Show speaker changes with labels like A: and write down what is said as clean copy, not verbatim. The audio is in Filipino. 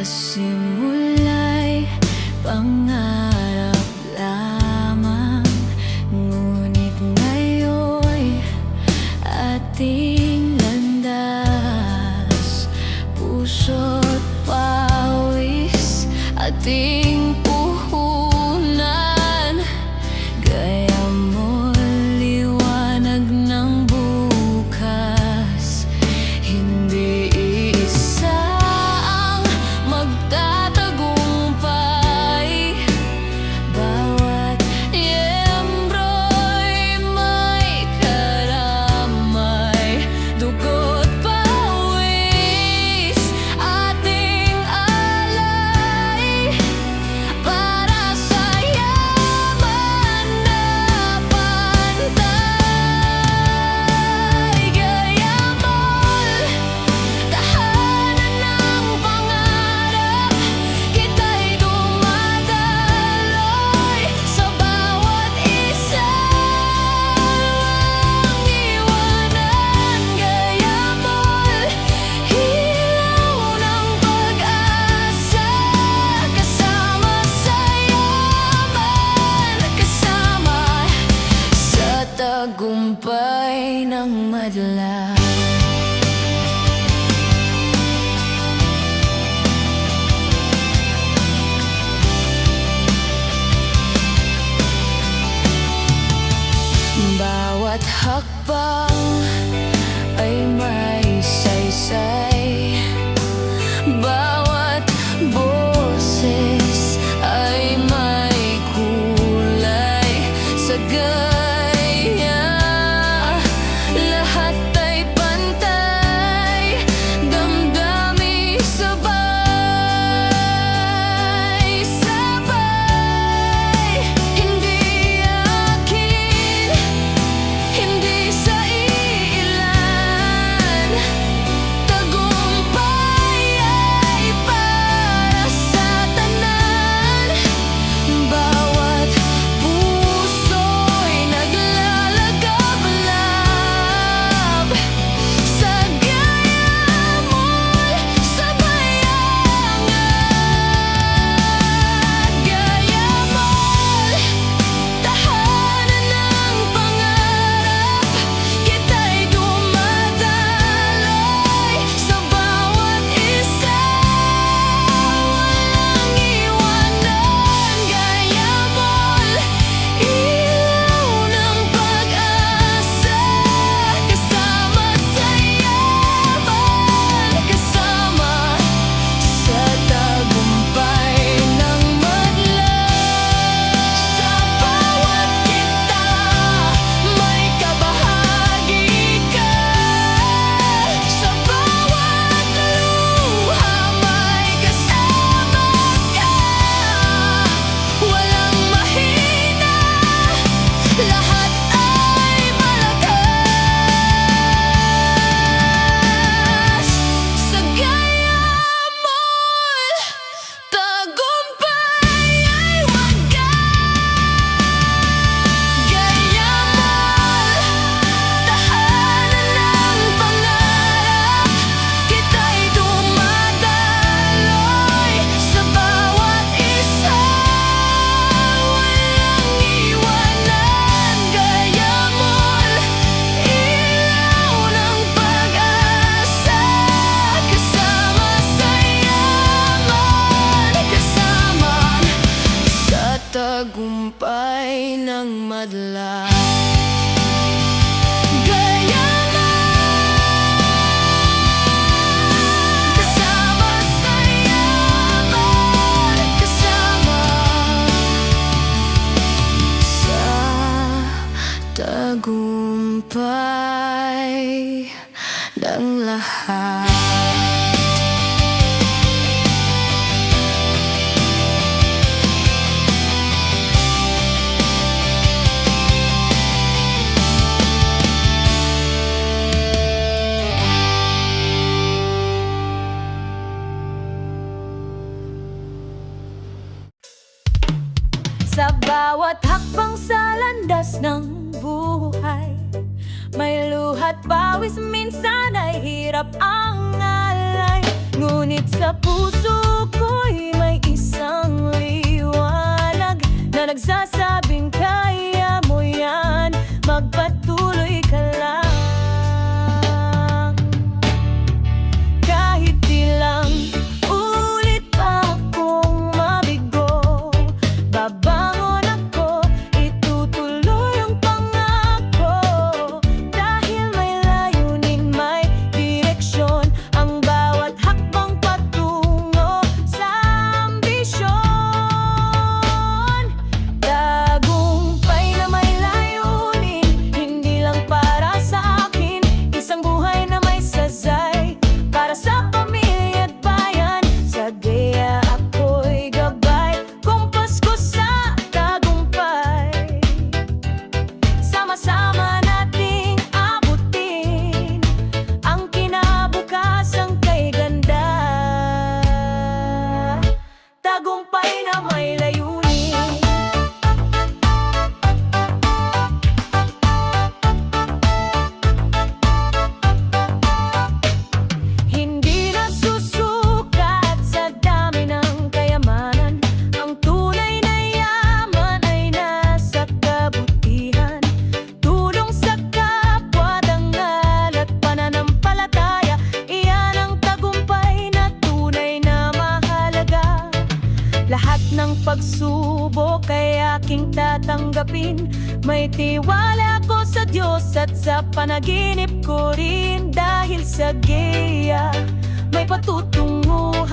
A: Sa simula'y pangarap lamang, ngunit ngayon'y ating landas. Puso't pawis ating puhunan, gaya mo liwanag ng bukas. Hindi isa ang magtatagumpay, bawat yembro'y may karamay. Dugo't pawis ating alay, para sa yaman na pantay. Gaya mo'y tahanan ng pangarap, kita'y dumadaloy sa bawat isa. Walang iwanan, gaya mo'y ilaw ng pag-asa. Kasama sa yaman, kasama sa tagumpay ng madla. Bawat hakbang ay may saysay, bawat boses ay may kulay. Sa gaya, lahat ay pantay, damdamin sabay-sabay. Hindi akin, hindi sa ilan, tagumpay ay para sa tanan. Bawat puso'y naglalagablab, sa gaya mo'y sabayangan. Gaya mo'y tahanan ng pangarap, kita'y dumadaloy sa bawat isa. Walang iwanan, gaya mo'y ilaw ng pag-asa. Kasama sa yaman, kasama sa tagumpay ng madla. Sa bawat kita may kabahagi ka, sa bawat luha may kasama ka. Walang mahina, lahat ay malakas. Sa gaya mo'y tagumpay ay wagas. Gaya mo'y tahanan ng pangarap, kita'y dumadaloy sa bawat isa. Walang iwanan, gaya mo'y ilaw ng pag-asa. Kasama sa yaman, kasama sa tagumpay ng madla. Gaya mo'y kasama sa yaman, kasama sa tagumpay ng lahat.
B: Sa bawat hakbang sa landas ng buhay, may luha't pawis, minsan ay hirap ang alay. Ngunit sa puso pagsubok ay aking tatanggapin. May tiwala ako sa Diyos at sa panaginip ko rin. Dahil sa Geya may patutunguhan